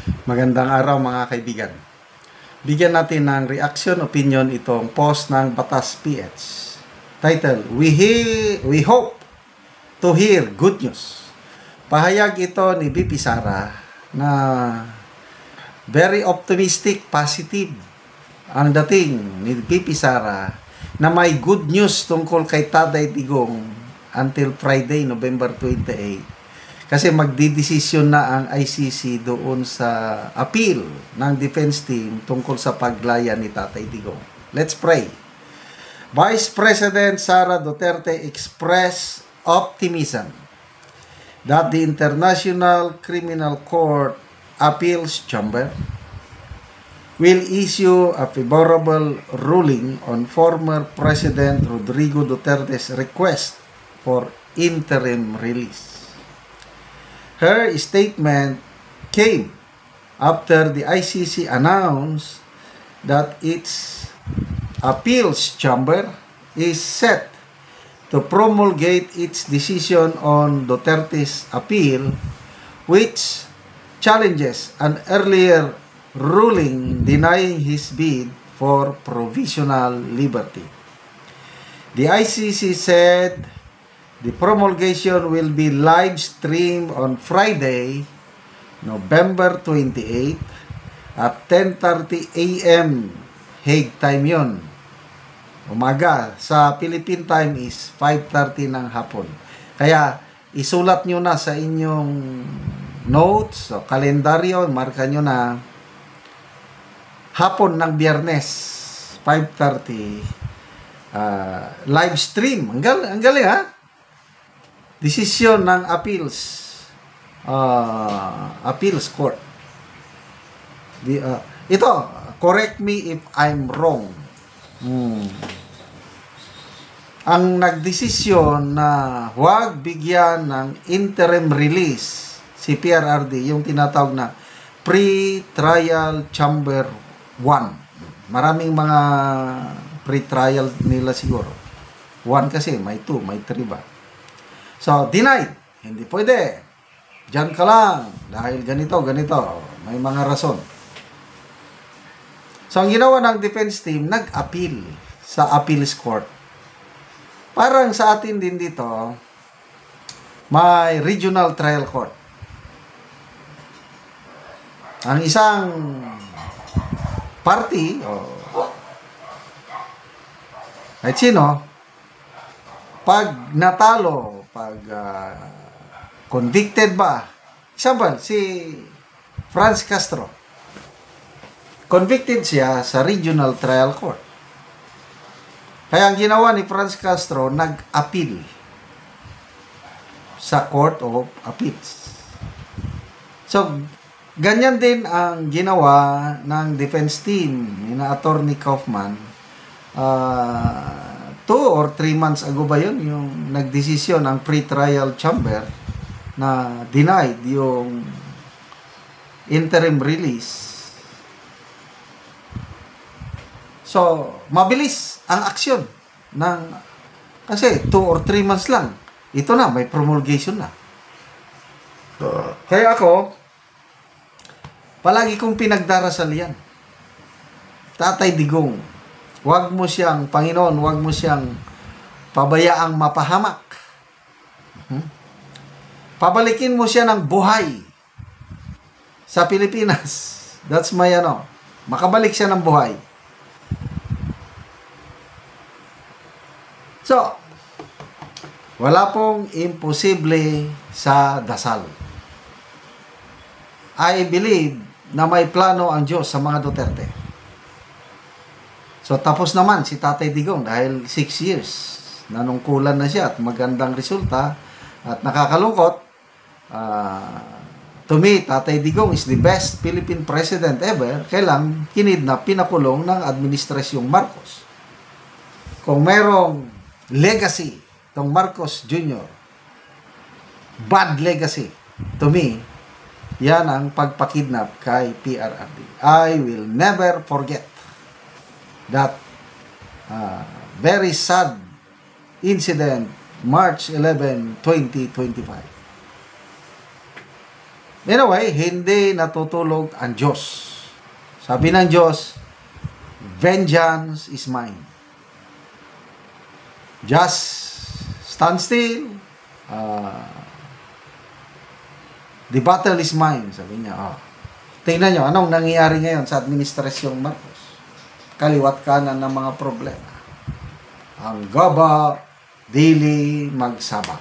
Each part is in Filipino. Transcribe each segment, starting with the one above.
Magandang araw mga kaibigan. Bigyan natin ng reaction, opinion itong post ng Batas PH. Title, We hope to hear good news. Pahayag ito ni BP Sara na very optimistic, positive ang dating ni BP Sara na may good news tungkol kay Tatay Digong until Friday, November 28. Kasi magdidesisyon na ang ICC doon sa appeal ng defense team tungkol sa paglaya ni Tatay Digong. Let's pray. Vice President Sara Duterte expressed optimism that the International Criminal Court Appeals Chamber will issue a favorable ruling on former President Rodrigo Duterte's request for interim release. Her statement came after the ICC announced that its appeals chamber is set to promulgate its decision on Duterte's appeal, which challenges an earlier ruling denying his bid for provisional liberty. The ICC said the promulgation will be live streamed on Friday, November 28 at 10:30 a.m. Hague time yon. Umaga. Sa Philippine time is 5:30 ng hapon. Kaya isulat nyo na sa inyong notes o kalendaryo, marka nyo na hapon ng Biyernes 5:30 live stream. Ang galing ha? Desisyon ng appeals court. Ito, correct me if I'm wrong. Ang nagdesisyon na huwag bigyan ng interim release si PRRD, yung tinatawag na pre-trial chamber 1. Maraming mga pre-trial nila siguro. 1 kasi, may 2, may 3 ba? So, denied. Hindi pwede. Diyan ka lang. Dahil ganito. May mga rason. So, ang ginawa ng defense team, nag-appeal sa appeals court. Parang sa atin din dito, may regional trial court. Ang isang party, kahit sino, pag natalo, pag convicted ba, example, si Franz Castro, convicted siya sa regional trial court. Kaya ang ginawa ni Franz Castro, nag-appeal sa Court of Appeals. So, ganyan din ang ginawa ng defense team ni na Attorney Kaufman. 2 or 3 months ago ba yun, yung nagdesisyon ang pre-trial chamber na denied yung interim release. So, mabilis ang aksyon kasi 2 or 3 months lang. Ito na, may promulgation na. Kaya ako, palagi kong pinagdarasal yan. Tatay Digong, huwag mo siyang, Panginoon, huwag mo siyang pabayaang mapahamak. Pabalikin mo siya ng buhay sa Pilipinas. That's my makabalik siya ng buhay. So, wala pong imposible sa dasal. I believe na may plano ang Diyos sa mga Duterte. So, tapos naman si Tatay Digong dahil 6 years. Nanungkulan na siya at magandang resulta at nakakalungkot. To me, Tatay Digong is the best Philippine president ever. Kailang kinidnap, pinakulong ng Administrasyong Marcos. Kung merong legacy tong Marcos Jr., bad legacy, to me, yan ang pagpakidnap kay PRRD. I will never forget that very sad incident March 11, 2025. Anyway, hindi natutulog ang Diyos. Sabi ng Diyos, vengeance is mine. Just stand still. The battle is mine. Sabi niya, tingnan nyo, anong nangyayari ngayon sa administrasyong Marcos? Kaliwat kanan ng mga problema. Ang gaba, dili magsaba.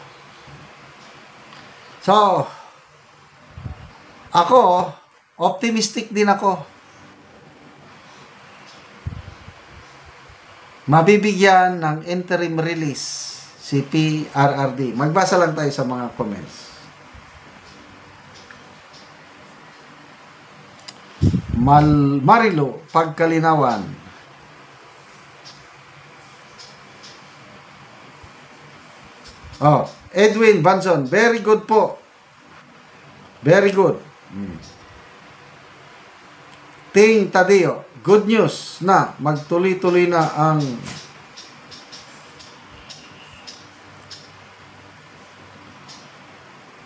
So, ako, optimistic din ako. Mabibigyan ng interim release si PRRD. Magbasa lang tayo sa mga comments. Marilo, pagkalinawan. Edwin Banson, very good po. Very good. Ting Tadio, good news na magtuloy-tuloy na ang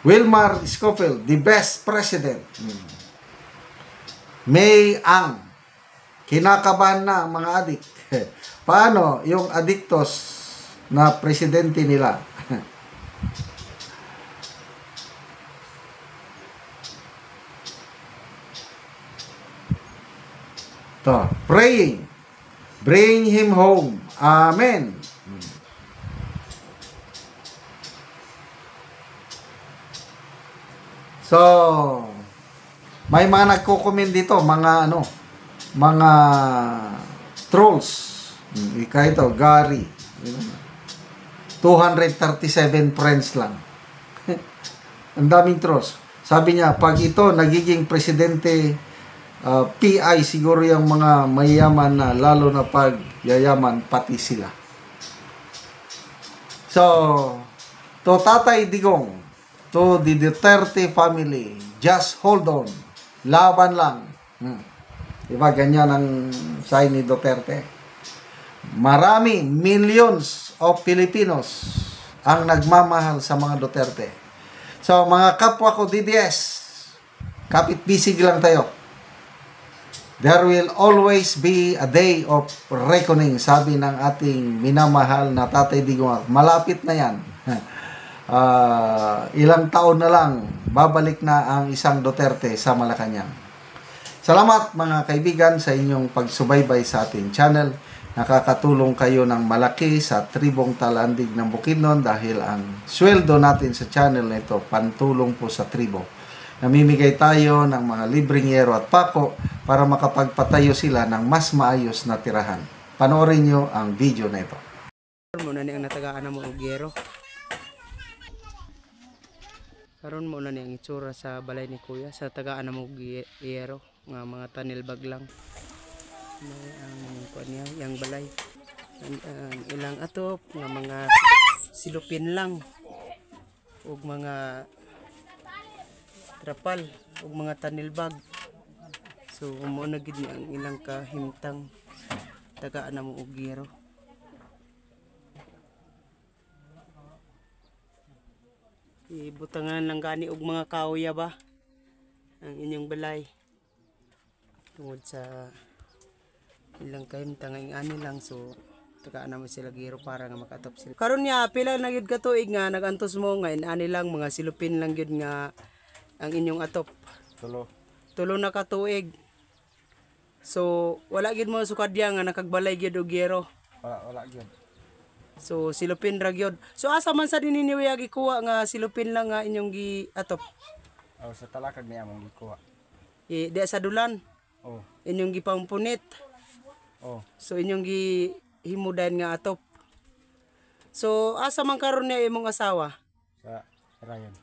Wilmar Scofield, the best president. May ang kinakabahan na ang mga adik. Paano yung adiktos na presidente nila? Praying, bring him home. Amen. So, may mga nagko-comment dito, mga mga trolls. Ika ito, Gary. 237 friends lang. Ang daming trolls. Sabi niya, pag ito nagiging presidente, PI siguro yung mga mayaman na, lalo na pag yayaman pati sila. So, to Tatay Digong, to the Duterte family, just hold on. Laban lang. Diba, ganyan ang sign ni Duterte. Marami, millions of Filipinos ang nagmamahal sa mga Duterte. So, mga kapwa ko DDS, kapit-bisig lang tayo. There will always be a day of reckoning, sabi ng ating minamahal na Tatay Digong. Malapit na yan. Ilang taon na lang, babalik na ang isang Duterte sa Malacanang. Salamat mga kaibigan sa inyong pagsubaybay sa ating channel. Nakakatulong kayo ng malaki sa tribong Talandig ng Bukidnon dahil ang sweldo natin sa channel na ito, pantulong po sa tribo. Namimigay tayo ng mga libreng yero at pako para makapagpatayo sila ng mas maayos na tirahan. Panoorin nyo ang video na ito. Muna ni ang natagaan na mo og yero. Karon mo na ni ang itsura sa balay ni Kuya sa tagaan na mo og yero nga mga tanilbag lang. Ang kuan niya, yang balay. Ang ilang atop nga mga silupin lang ug mga trapal ug mga tanilbag. So mo na gid ang ilang kahimtang tagaan na mo og yero. Ibutangan lang gani og mga kahoy ba ang inyong balay tungod sa ilang kahimtang ang ani lang, so tagaan na mo sila giro para nga makatop sila. Karon niya pila na gyud ka tuig nga nagantos mo nga ani lang mga silupin lang gyud nga ang inyong atop. Tulo na ka tuig. So wala gyud mo sukadya nga nakagbalay gyud og yero. Wala gyud. So silupin ra gyud. So asa man sa dinhi niya gikuha nga silupin lang nga inyong gi atop? Sa talakag niya mong gikuha. Di sa dulan. Inyong gipampunit. So inyong gi himudan nga atop. So asa man karon niya imong asawa? Sa Rayon.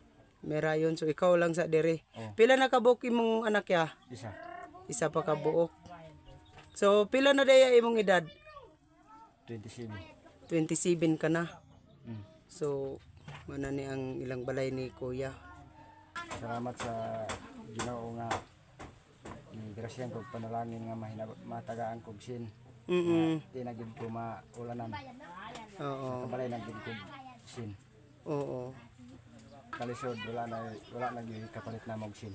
Merayon, so ikaw lang sa dere. Pila na kabuok imong anak ya? Isa. Isa pa kabuok. So pila na daya imong edad? 27. 27 ka na. So mana ni ang ilang balay ni Kuya. Salamat sa Ginoo nga grasyan kog panalangin nga matagaan kog sin. Di na gid ko maulanan. Oo. Kabalay na gid kog sin. Oo. kalisod wala na gyud kapalit na mog sin.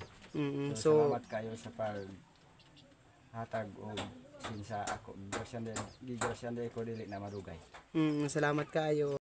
So, Salamat kayo sa pag hatag og sin sa ako. Gigrasyan di ko dili na madugay. salamat kayo.